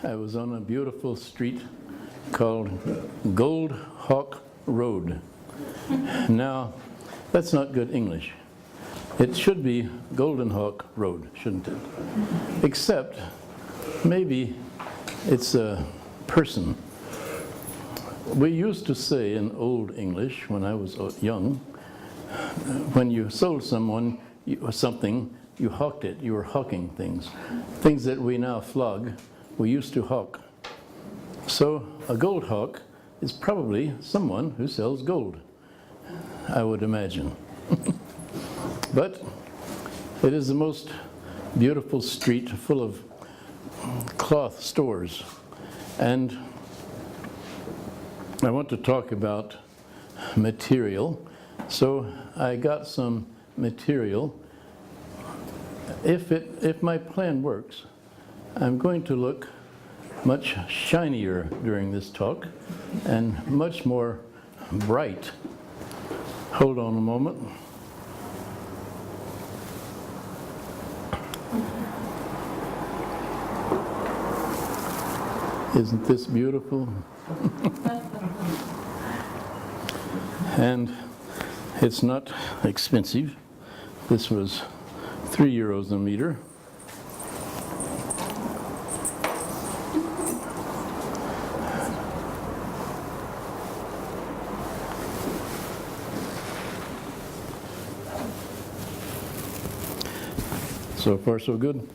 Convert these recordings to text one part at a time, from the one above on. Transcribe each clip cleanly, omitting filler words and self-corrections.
I was on a beautiful street called Gold Hawk Road. Now, that's not good English. It should be Golden Hawk Road, shouldn't it? Except, maybe it's a person. We used to say in Old English, when I was young, when you sold someone something, you hawked it. You were hawking things. Things that we now flog, we used to hawk. So a gold hawk is probably someone who sells gold, I would imagine. But it is the most beautiful street full of cloth stores. And I want to talk about material. So I got some material. If my plan works, I'm going to look much shinier during this talk and much more bright. Hold on a moment. Isn't this beautiful? And it's not expensive. This was €3 a meter. So far, so good.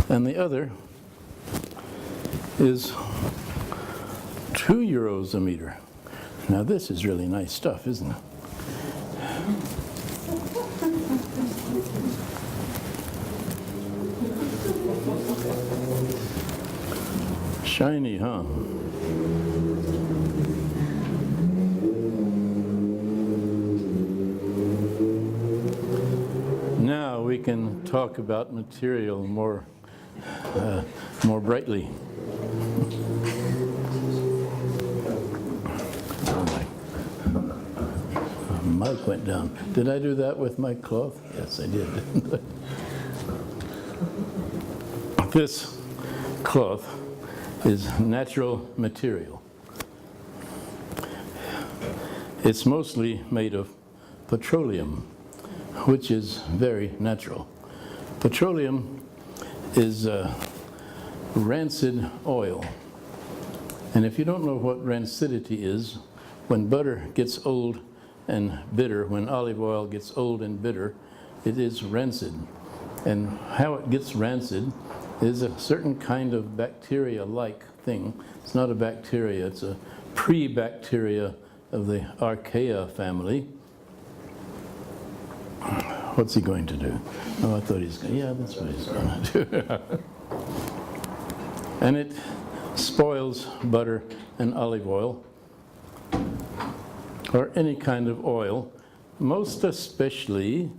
And the other is €2 a meter. Now this is really nice stuff, isn't it? Shiny, huh? Now we can talk about material more brightly. My mic went down. Did I do that with my cloth? Yes, I did, didn't I? This cloth is natural material. It's mostly made of petroleum, which is very natural. Petroleum is rancid oil. And if you don't know what rancidity is, when butter gets old and bitter, when olive oil gets old and bitter, it is rancid. And how it gets rancid is a certain kind of bacteria-like thing. It's not a bacteria, it's a pre-bacteria of the Archaea family. What's he going to do? Oh, I thought he's going to, yeah, that's what he's going to do. And it spoils butter and olive oil, or any kind of oil. Most especially,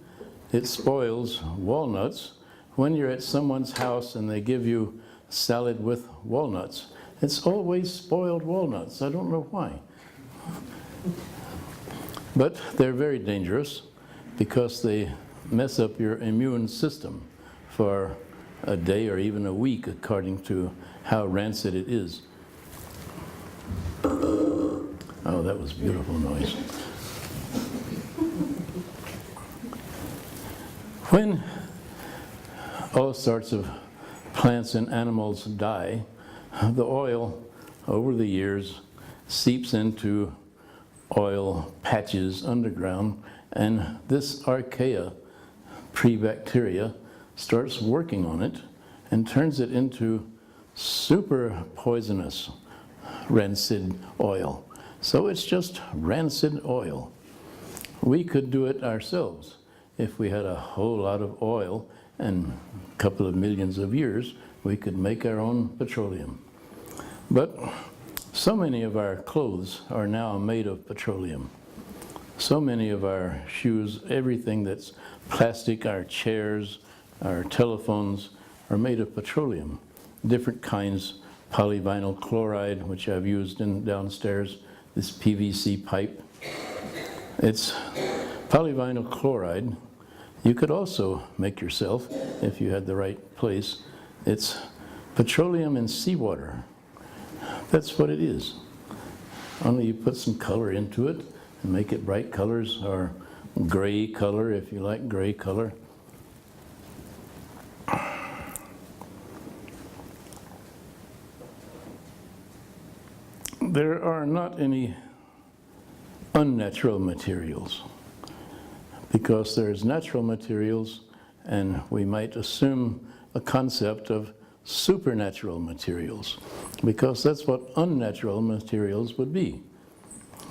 it spoils walnuts. When you're at someone's house and they give you salad with walnuts, it's always spoiled walnuts. I don't know why. But they're very dangerous because they mess up your immune system for a day or even a week, according to how rancid it is. Oh, that was beautiful noise. When all sorts of plants and animals die, the oil over the years seeps into oil patches underground, and this archaea, pre-bacteria, starts working on it and turns it into super poisonous rancid oil. So it's just rancid oil. We could do it ourselves if we had a whole lot of oil and a couple of millions of years, we could make our own petroleum. But so many of our clothes are now made of petroleum. So many of our shoes, everything that's plastic, our chairs, our telephones, are made of petroleum. Different kinds, polyvinyl chloride, which I've used downstairs, this PVC pipe. It's polyvinyl chloride you could also make yourself, if you had the right place, it's petroleum and seawater. That's what it is. Only you put some color into it and make it bright colors, or gray color if you like gray color. There are not any unnatural materials, because there's natural materials, and we might assume a concept of supernatural materials, because that's what unnatural materials would be.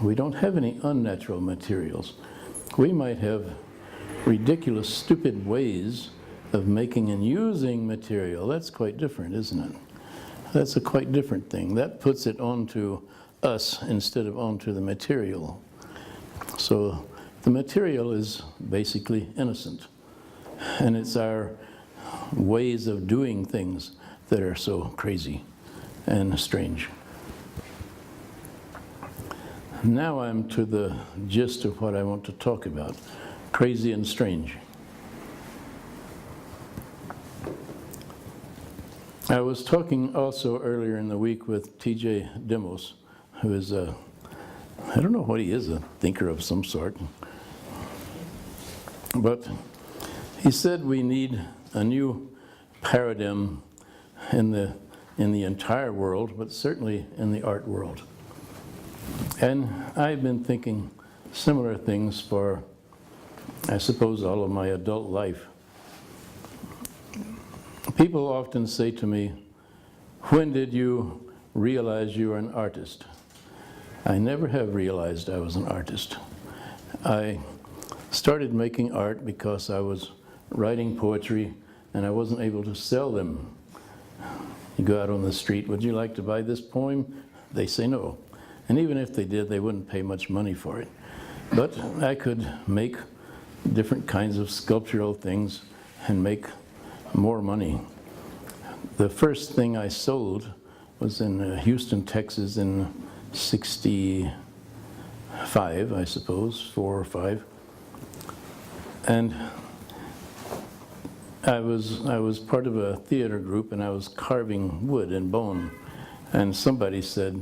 We don't have any unnatural materials. We might have ridiculous, stupid ways of making and using material. That's quite different, isn't it? That's a quite different thing. That puts it onto us instead of onto the material. So the material is basically innocent, and it's our ways of doing things that are so crazy and strange. Now I'm to the gist of what I want to talk about, crazy and strange. I was talking also earlier in the week with T.J. Demos, who is I don't know what he is, a thinker of some sort. But he said we need a new paradigm in the entire world, but certainly in the art world. And I've been thinking similar things for, I suppose, all of my adult life. People often say to me, "When did you realize you were an artist?" I never have realized I was an artist. I started making art because I was writing poetry and I wasn't able to sell them. You go out on the street, "Would you like to buy this poem?" They say no. And even if they did, they wouldn't pay much money for it. But I could make different kinds of sculptural things and make more money. The first thing I sold was in Houston, Texas in 65, I suppose, 4 or 5. And I was part of a theater group, and I was carving wood and bone. And somebody said,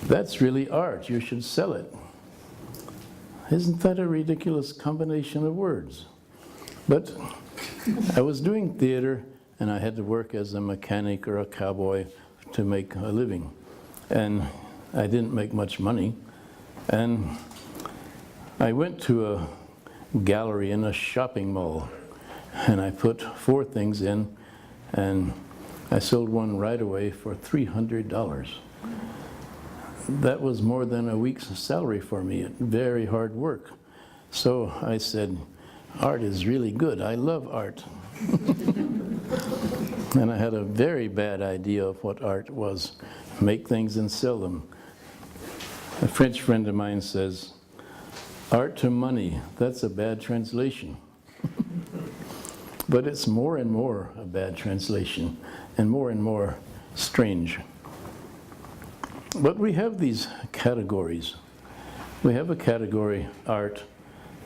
"That's really art, you should sell it." Isn't that a ridiculous combination of words? But I was doing theater, and I had to work as a mechanic or a cowboy to make a living. And I didn't make much money. And I went to a gallery in a shopping mall, and I put 4 things in, and I sold one right away for $300. That was more than a week's salary for me, very hard work. So I said, art is really good, I love art. And I had a very bad idea of what art was, make things and sell them. A French friend of mine says, "Art to money, that's a bad translation." But it's more and more a bad translation, and more strange. But we have these categories. We have a category art,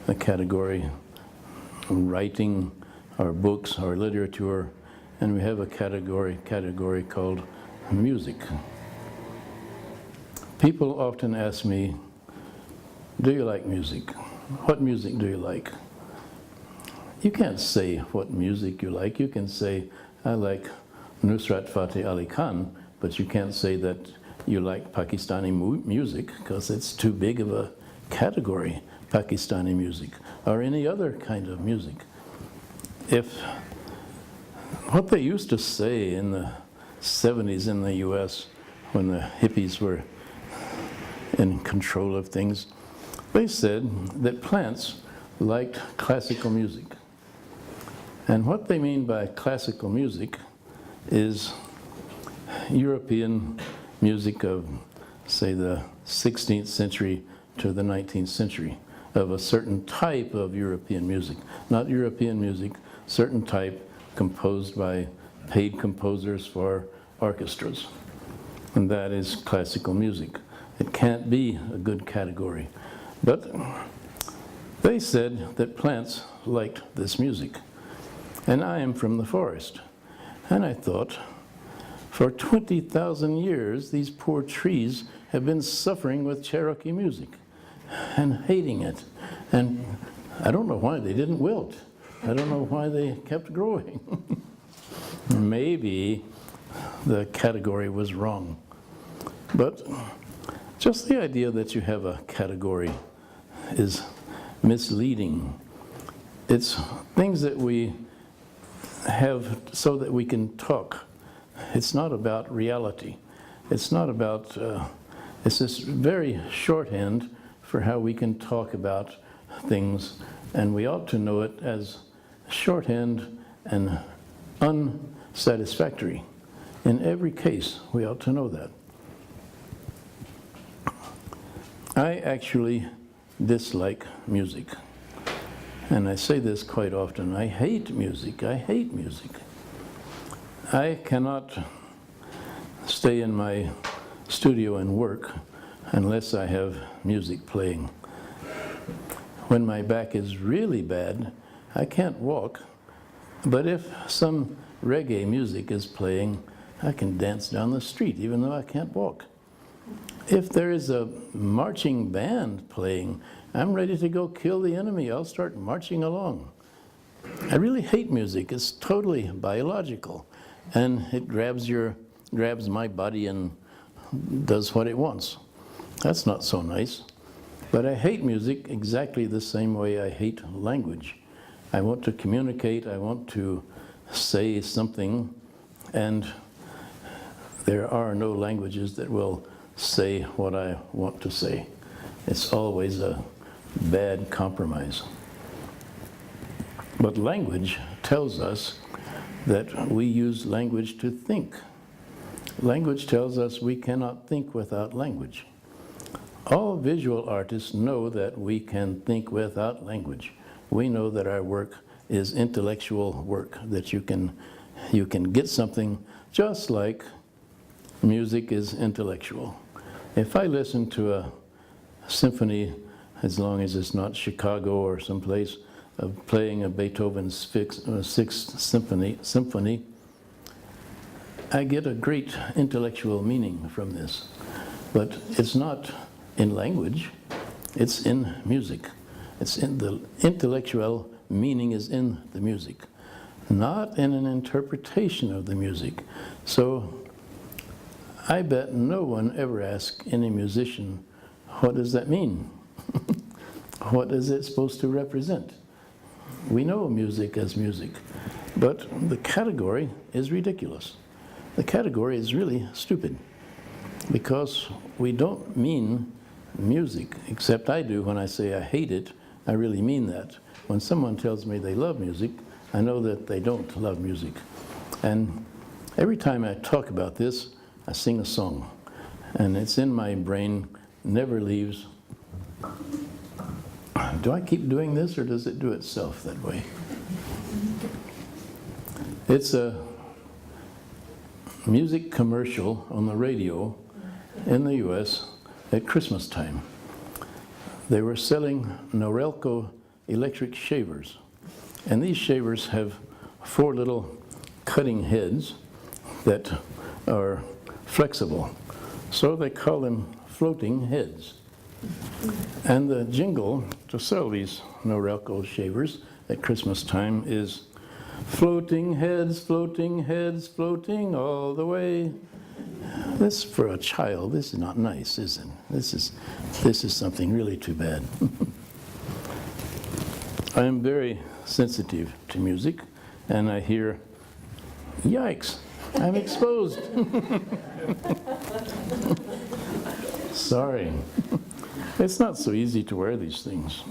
a category writing, or books, or literature, and we have a category called music. People often ask me, "Do you like music? What music do you like?" You can't say what music you like. You can say, "I like Nusrat Fateh Ali Khan," but you can't say that you like Pakistani music, because it's too big of a category, Pakistani music, or any other kind of music. If what they used to say in the 70s in the US, when the hippies were in control of things, they said that plants liked classical music. And what they mean by classical music is European music of, say, the 16th century to the 19th century, of a certain type of European music. Not European music, certain type composed by paid composers for orchestras. And that is classical music. It can't be a good category. But They said that plants liked this music, and I am from the forest. And I thought, for 20,000 years, these poor trees have been suffering with Cherokee music and hating it. And I don't know why they didn't wilt. I don't know why they kept growing. Maybe the category was wrong. But just the idea that you have a category is misleading. It's things that we have so that we can talk. It's not about reality. It's not about, it's this very shorthand for how we can talk about things, and we ought to know it as shorthand and unsatisfactory. In every case, we ought to know that. I actually dislike music. And I say this quite often. I hate music. I hate music. I cannot stay in my studio and work unless I have music playing. When my back is really bad, I can't walk. But if some reggae music is playing, I can dance down the street even though I can't walk. If there is a marching band playing, I'm ready to go kill the enemy. I'll start marching along. I really hate music. It's totally biological. And it grabs my body and does what it wants. That's not so nice. But I hate music exactly the same way I hate language. I want to communicate, I want to say something, and there are no languages that will say what I want to say. It's always a bad compromise. But language tells us that we use language to think. Language tells us we cannot think without language. All visual artists know that we can think without language. We know that our work is intellectual work, that you can get something just like music is intellectual. If I listen to a symphony, as long as it's not Chicago or someplace, of playing a Beethoven's Sixth Symphony, I get a great intellectual meaning from this. But it's not in language, it's in music. It's in the intellectual meaning is in the music, not in an interpretation of the music. So I bet no one ever asks any musician, what does that mean? What is it supposed to represent? We know music as music, but the category is ridiculous. The category is really stupid because we don't mean music, except I do when I say I hate it. I really mean that. When someone tells me they love music, I know that they don't love music. And every time I talk about this, I sing a song. And it's in my brain, never leaves. Do I keep doing this, or does it do itself that way? It's a music commercial on the radio in the US at Christmas time. They were selling Norelco electric shavers. And these shavers have 4 little cutting heads that are flexible. So they call them floating heads. And the jingle to sell these Norelco shavers at Christmas time is floating heads, floating heads, floating all the way. This, for a child, this is not nice, is it? This is something really too bad. I am very sensitive to music, and I hear, yikes, I'm exposed. Sorry. It's not so easy to wear these things.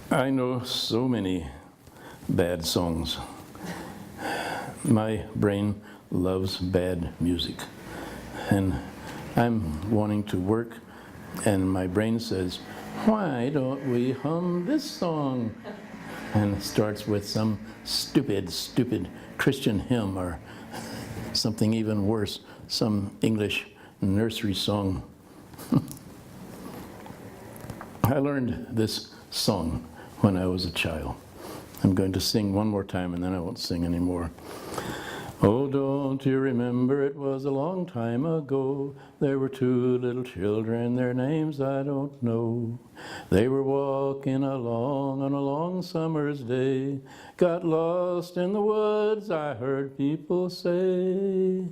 I know so many bad songs. My brain loves bad music. And I'm wanting to work, and my brain says, why don't we hum this song? And it starts with some stupid Christian hymn, or something even worse, some English nursery song. I learned this song when I was a child. I'm going to sing one more time and then I won't sing anymore. Oh, don't you remember it was a long time ago, there were two little children, their names I don't know. They were walking along on a long summer's day, got lost in the woods, I heard people say.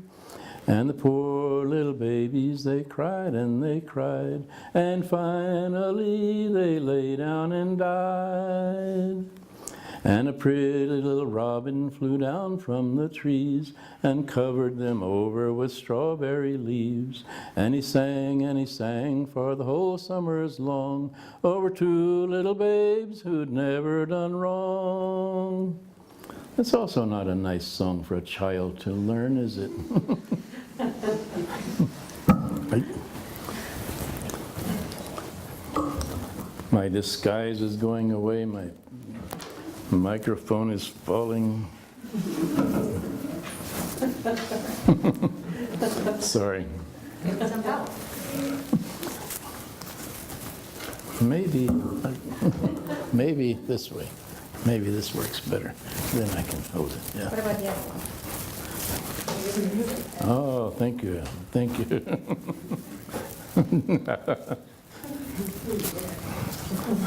And the poor little babies, they cried, and finally they lay down and died. And a pretty little robin flew down from the trees and covered them over with strawberry leaves. And he sang for the whole summer's long over two little babes who'd never done wrong. That's also not a nice song for a child to learn, is it? My disguise is going away. My microphone is falling. Sorry. Maybe this way. Maybe this works better. Then I can hold it. Yeah. What about the other one? Oh, thank you. Thank you.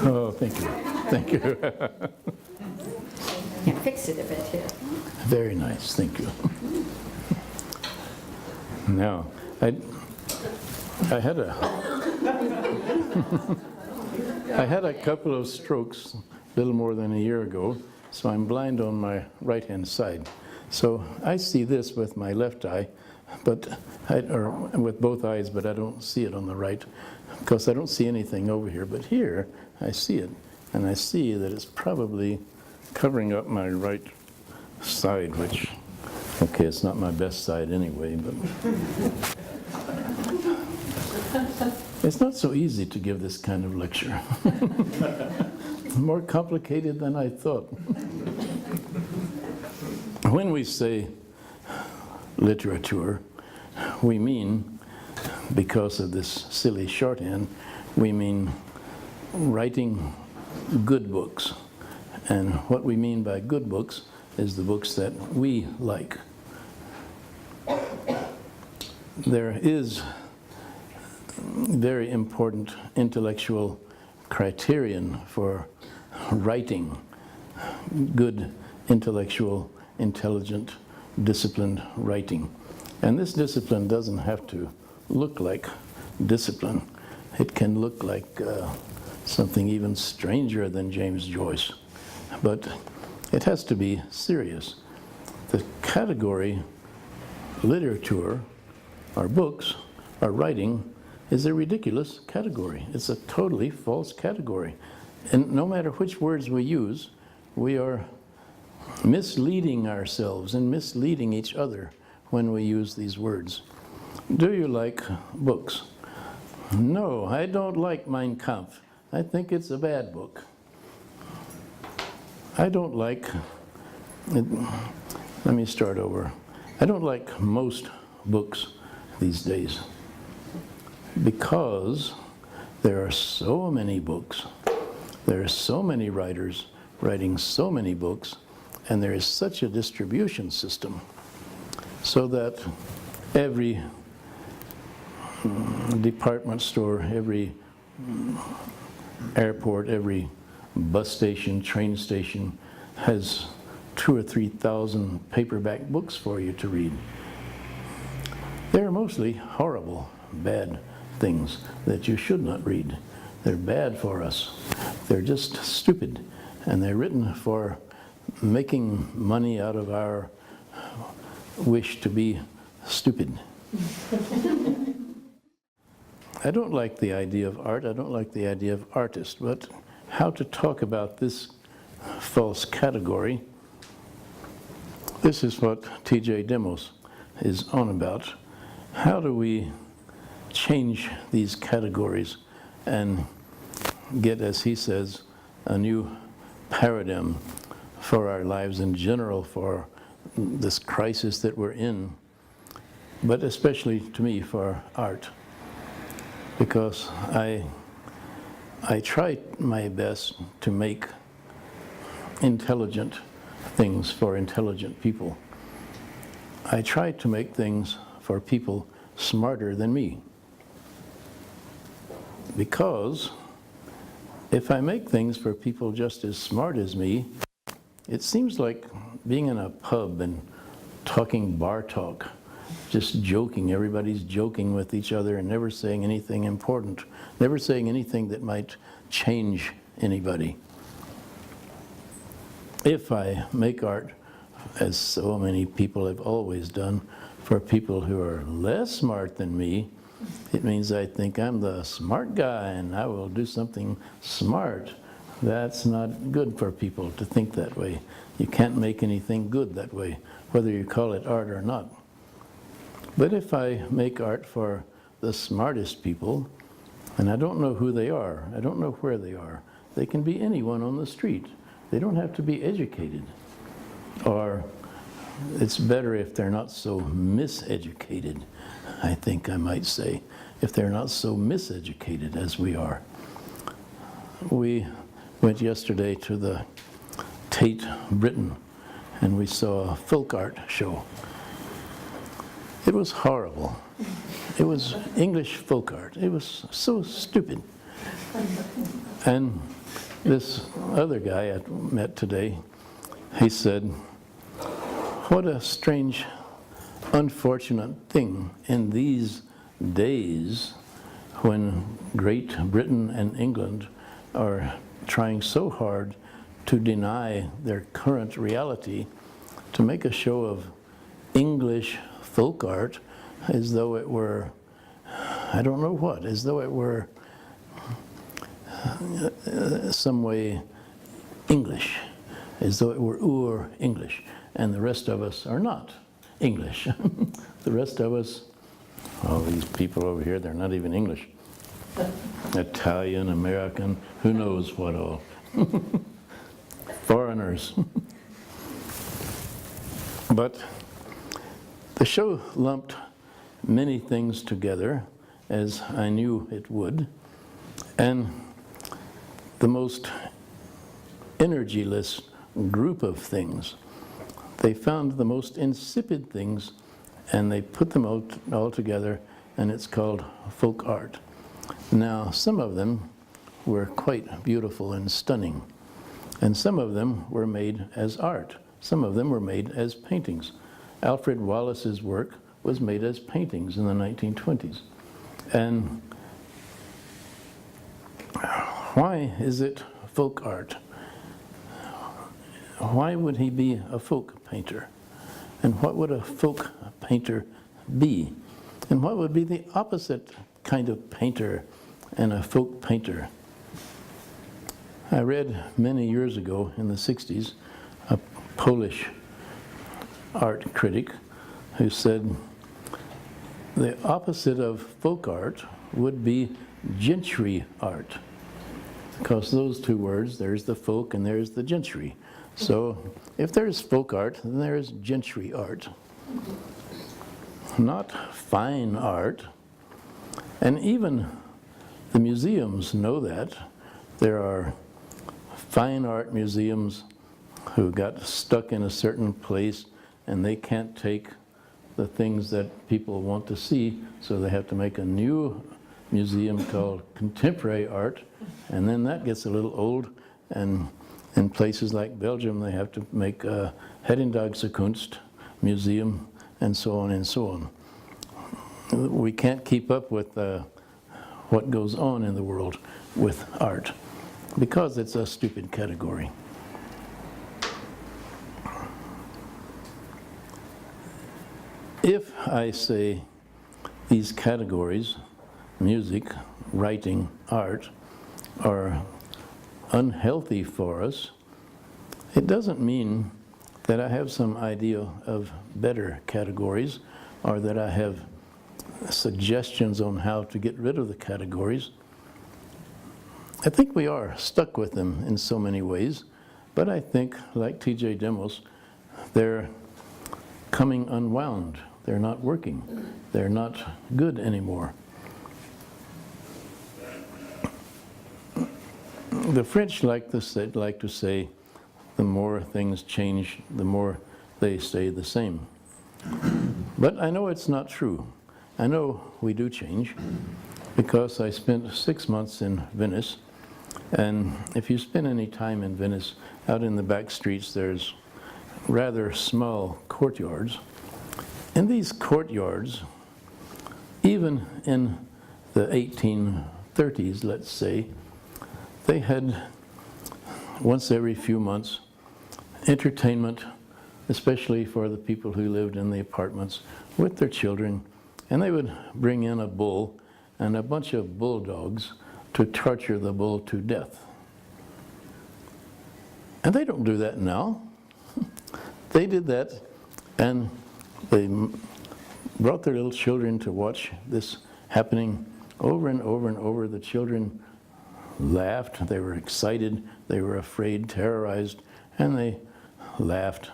Oh, thank you. Thank you. Yeah, fix it a bit here. Very nice. Thank you. Now, I had a couple of strokes a little more than a year ago, so I'm blind on my right-hand side. So I see this with my left eye, or with both eyes, but I don't see it on the right, because I don't see anything over here. But here, I see it, and I see that it's probably covering up my right side, which, okay, it's not my best side anyway, but it's not so easy to give this kind of lecture. More complicated than I thought. When we say literature, we mean, because of this silly shorthand, we mean writing good books. And what we mean by good books is the books that we like. There is very important intellectual criterion for writing good, intellectual, intelligent, disciplined writing. And this discipline doesn't have to look like discipline. It can look like something even stranger than James Joyce. But it has to be serious. The category literature, or books, or writing, is a ridiculous category. It's a totally false category. And no matter which words we use, we are misleading ourselves and misleading each other when we use these words. Do you like books? No, I don't like Mein Kampf. I think it's a bad book. I don't like, let me start over. I don't like most books these days because there are so many books. There are so many writers writing so many books, and there is such a distribution system so that every department store, every airport, every bus station, train station has 2,000 or 3,000 paperback books for you to read. They're mostly horrible, bad things that you should not read. They're bad for us. They're just stupid, and they're written for making money out of our wish to be stupid. I don't like the idea of art. I don't like the idea of artist, but how to talk about this false category, this is what T.J. Demos is on about. How do we change these categories and get, as he says, a new paradigm for our lives in general, for this crisis that we're in? but especially to me for art, because I try my best to make intelligent things for intelligent people. I try to make things for people smarter than me. Because if I make things for people just as smart as me, it seems like being in a pub and talking bar talk, just joking. Everybody's joking with each other and never saying anything important, never saying anything that might change anybody. If I make art, as so many people have always done, for people who are less smart than me, it means I think I'm the smart guy and I will do something smart. That's not good for people to think that way. You can't make anything good that way, whether you call it art or not. But if I make art for the smartest people, and I don't know who they are, I don't know where they are, they can be anyone on the street. They don't have to be educated. Or it's better if they're not so miseducated, I think I might say, if they're not so miseducated as we are. We went yesterday to the Tate, Britain, and we saw a folk art show. It was horrible. It was English folk art. It was so stupid. And this other guy I met today, he said, what a strange, unfortunate thing in these days when Great Britain and England are trying so hard to deny their current reality, to make a show of English folk art as though it were, I don't know what, as though it were some way English, as though it were English, and the rest of us are not English. The rest of us, all these people over here, they're not even English. Italian, American, who knows what all. Foreigners. But the show lumped many things together, as I knew it would, and the most energyless group of things. They found the most insipid things and they put them all together, and it's called folk art. Now, some of them were quite beautiful and stunning, and some of them were made as art. Some of them were made as paintings. Alfred Wallace's work was made as paintings in the 1920s. And why is it folk art? Why would he be a folk painter? And what would a folk painter be? And what would be the opposite kind of painter and a folk painter? I read many years ago in the 60s a Polish art critic who said the opposite of folk art would be gentry art. Because those two words, there's the folk and there's the gentry. So if there's folk art, then there's gentry art. Not fine art. And even the museums know that. There are fine art museums who got stuck in a certain place and they can't take the things that people want to see, so they have to make a new museum called contemporary art, and then that gets a little old, and in places like Belgium they have to make a Hedendaagse Kunst museum, and so on and so on. We can't keep up with what goes on in the world with art, because it's a stupid category. If I say these categories, music, writing, art, are unhealthy for us, it doesn't mean that I have some idea of better categories or that I have suggestions on how to get rid of the categories. I think we are stuck with them in so many ways, but I think, like T.J. Demos, they're coming unwound. they're not working. They're not good anymore. The French like to say, the more things change, the more they stay the same. But I know it's not true. I know we do change, because I spent 6 months in Venice, and if you spend any time in Venice, out in the back streets there's rather small courtyards. In these courtyards, even in the 1830s, let's say, they had once every few months entertainment, especially for the people who lived in the apartments with their children, and they would bring in a bull and a bunch of bulldogs to torture the bull to death. And they don't do that now. They did that, and they brought their little children to watch this happening over and over and over. The children laughed, they were excited, they were afraid, terrorized, and they laughed.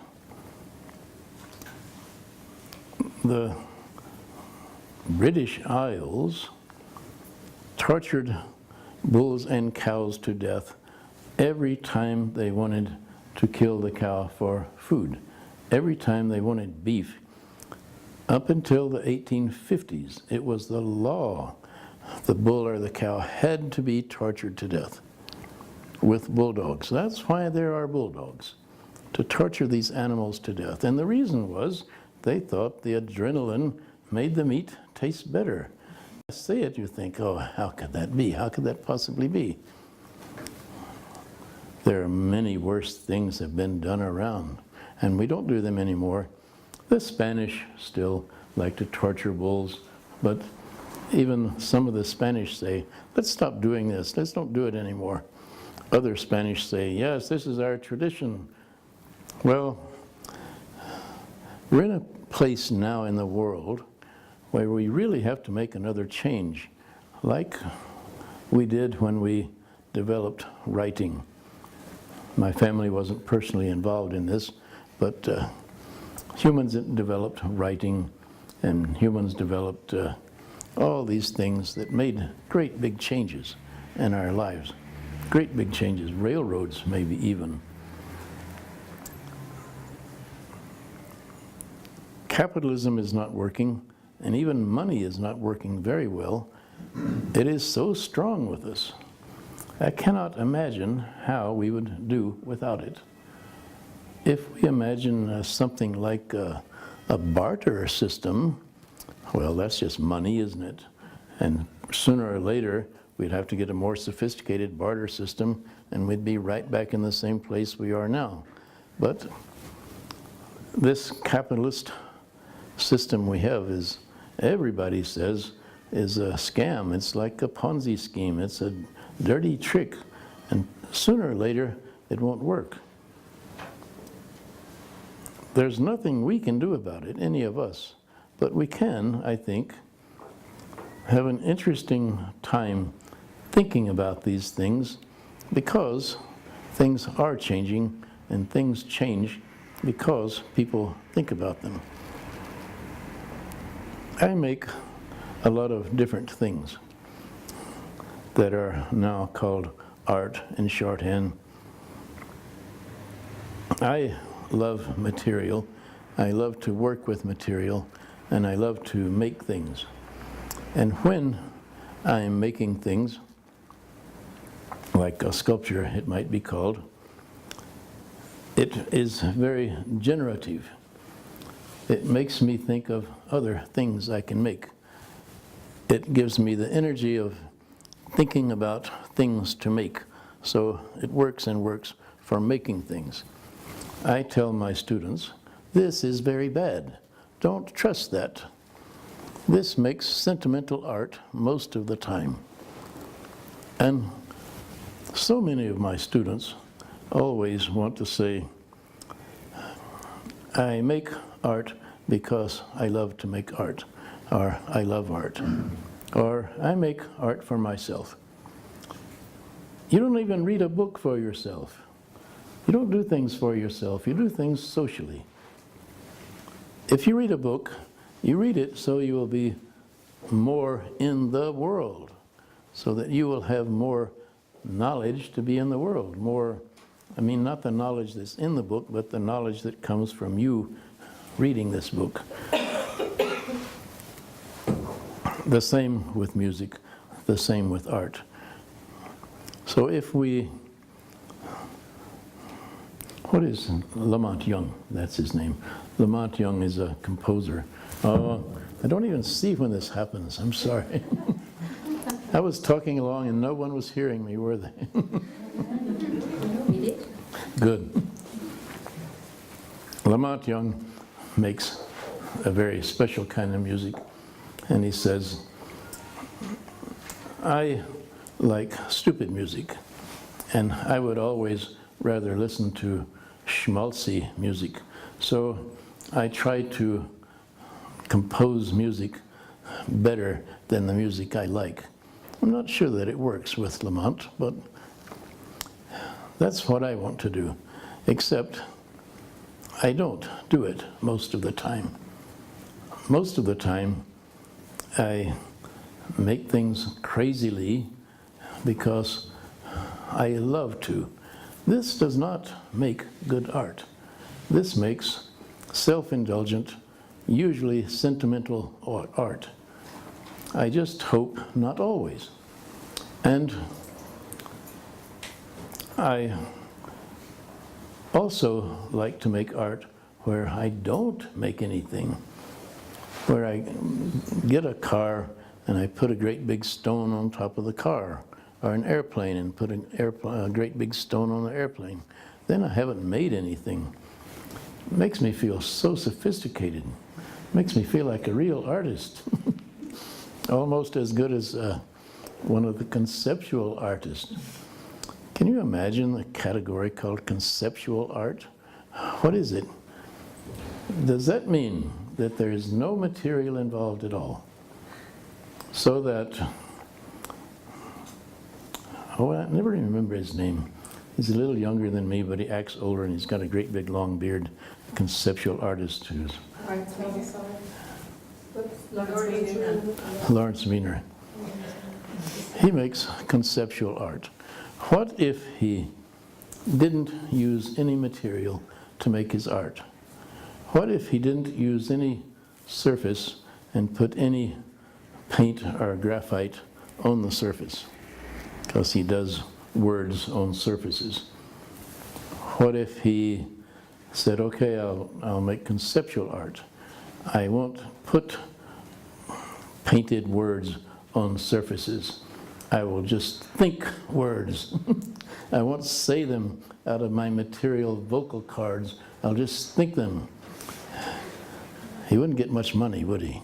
The British Isles tortured bulls and cows to death every time they wanted to kill the cow for food, every time they wanted beef. Up until the 1850s, it was the law. The bull or the cow had to be tortured to death with bulldogs. That's why there are bulldogs, to torture these animals to death. And the reason was they thought the adrenaline made the meat taste better. Say it, you think, oh, how could that be? How could that possibly be? There are many worse things have been done around, and we don't do them anymore. The Spanish still like to torture bulls, but even some of the Spanish say, let's stop doing this, let's don't do it anymore. Other Spanish say, yes, this is our tradition. Well, we're in a place now in the world where we really have to make another change, like we did when we developed writing. My family wasn't personally involved in this, but humans developed writing, and humans developed all these things that made great big changes in our lives. Great big changes, railroads maybe even. Capitalism is not working, and even money is not working very well. It is so strong with us. I cannot imagine how we would do without it. If we imagine something like a barter system, well, that's just money, isn't it? And sooner or later, we'd have to get a more sophisticated barter system, and we'd be right back in the same place we are now. But this capitalist system we have is, everybody says, is a scam. It's like a Ponzi scheme. It's a dirty trick, and sooner or later it won't work. There's nothing we can do about it, any of us, but we can, I think, have an interesting time thinking about these things, because things are changing, and things change because people think about them. I make a lot of different things that are now called art in shorthand. I love material. I love to work with material, and I love to make things. And when I'm making things, like a sculpture it might be called, it is very generative. It makes me think of other things I can make. It gives me the energy of thinking about things to make. So it works and works for making things. I tell my students, this is very bad. Don't trust that. This makes sentimental art most of the time. And so many of my students always want to say, I make art because I love to make art, or I love art, or I make art for myself. You don't even read a book for yourself. You don't do things for yourself, you do things socially. If you read a book, You read it so you will be more in the world, so that you will have more knowledge to be in the world. More, I mean, not the knowledge that's in the book, but the knowledge that comes from you reading this book. The same with music, the same with art. So if we, what is Lamont Young? That's his name. Lamont Young is a composer. I don't even see when this happens. I'm sorry. I was talking along and no one was hearing me, were they? We did. Good. Lamont Young makes a very special kind of music, and he says, I like stupid music, and I would always rather listen to schmaltzy music. So I try to compose music better than the music I like. I'm not sure that it works with Lamont, but that's what I want to do, except I don't do it most of the time. Most of the time, I make things crazily because I love to. This does not make good art. This makes self-indulgent, usually sentimental art. I just hope not always. And I also like to make art where I don't make anything, where I get a car and I put a great big stone on top of the car, or an airplane and put a great big stone on the airplane. Then I haven't made anything. It makes me feel so sophisticated. It makes me feel like a real artist. Almost as good as one of the conceptual artists. Can you imagine a category called conceptual art? What is it? Does that mean that there is no material involved at all? So that, I never remember his name. He's a little younger than me, but he acts older and he's got a great big long beard. A conceptual artist who's Lawrence Wiener. He makes conceptual art. What if he didn't use any material to make his art? What if he didn't use any surface and put any paint or graphite on the surface? Because he does words on surfaces. What if he said, okay, I'll make conceptual art. I won't put painted words on surfaces. I will just think words. I won't say them out of my material vocal cards. I'll just think them. He wouldn't get much money, would he?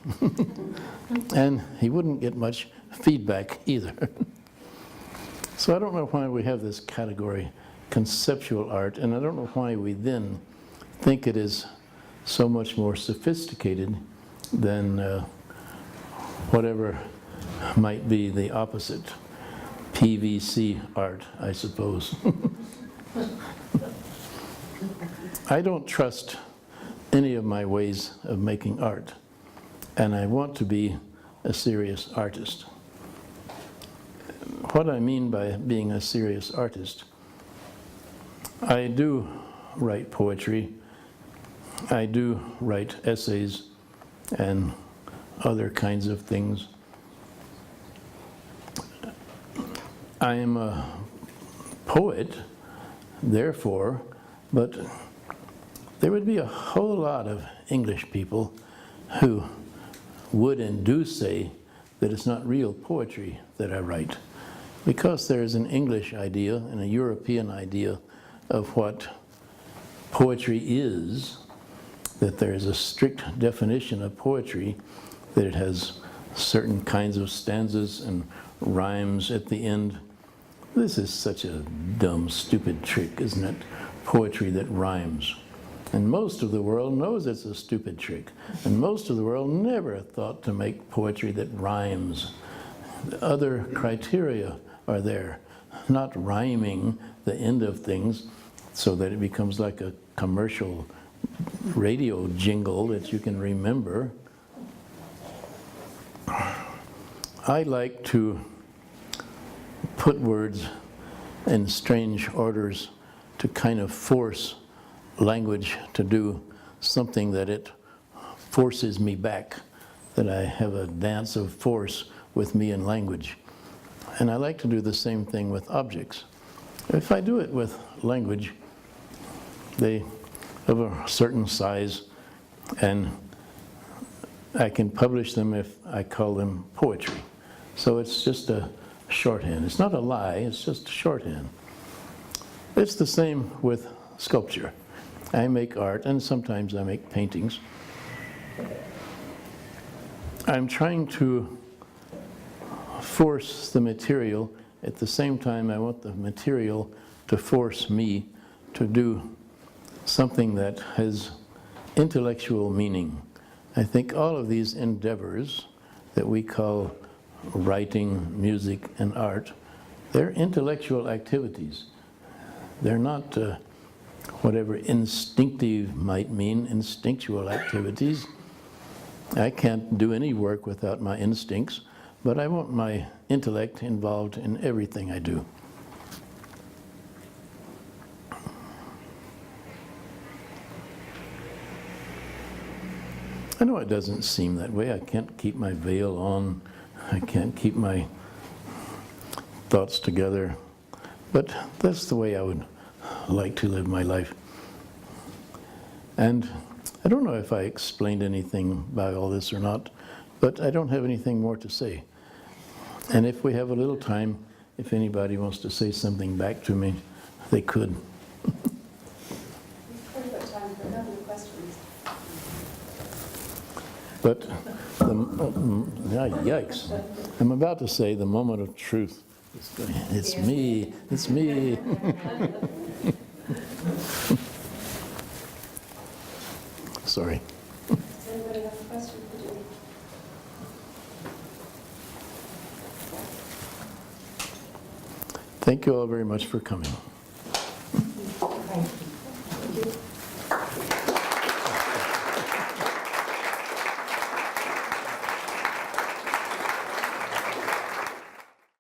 And he wouldn't get much feedback either. So I don't know why we have this category, conceptual art, and I don't know why we then think it is so much more sophisticated than whatever might be the opposite, PVC art, I suppose. I don't trust any of my ways of making art, and I want to be a serious artist. What I mean by being a serious artist, I do write poetry, I do write essays and other kinds of things. I am a poet, therefore, but there would be a whole lot of English people who would and do say that it's not real poetry that I write, because there's an English idea and a European idea of what poetry is, that there is a strict definition of poetry, that it has certain kinds of stanzas and rhymes at the end. This is such a dumb, stupid trick, isn't it? Poetry that rhymes. And most of the world knows it's a stupid trick. And most of the world never thought to make poetry that rhymes. Other criteria are there, not rhyming the end of things so that it becomes like a commercial radio jingle that you can remember. I like to put words in strange orders to kind of force language to do something that it forces me back, that I have a dance of force with me in language. And I like to do the same thing with objects. If I do it with language, they have a certain size, and I can publish them if I call them poetry. So it's just a shorthand. It's not a lie, it's just a shorthand. It's the same with sculpture. I make art, and sometimes I make paintings. I'm trying to force the material. At the same time, I want the material to force me to do something that has intellectual meaning. I think all of these endeavors that we call writing, music, and art, they're intellectual activities. They're not whatever instinctive might mean, instinctual activities. I can't do any work without my instincts, but I want my intellect involved in everything I do. I know it doesn't seem that way. I can't keep my veil on. I can't keep my thoughts together. But that's the way I would like to live my life. And I don't know if I explained anything by all this or not, but I don't have anything more to say. And if we have a little time, if anybody wants to say something back to me, they could. We've probably got time for a couple of questions. But, yikes, I'm about to say the moment of truth. It's me, it's me. Sorry. Does anybody have a question for Jimmie? Thank you all very much for coming.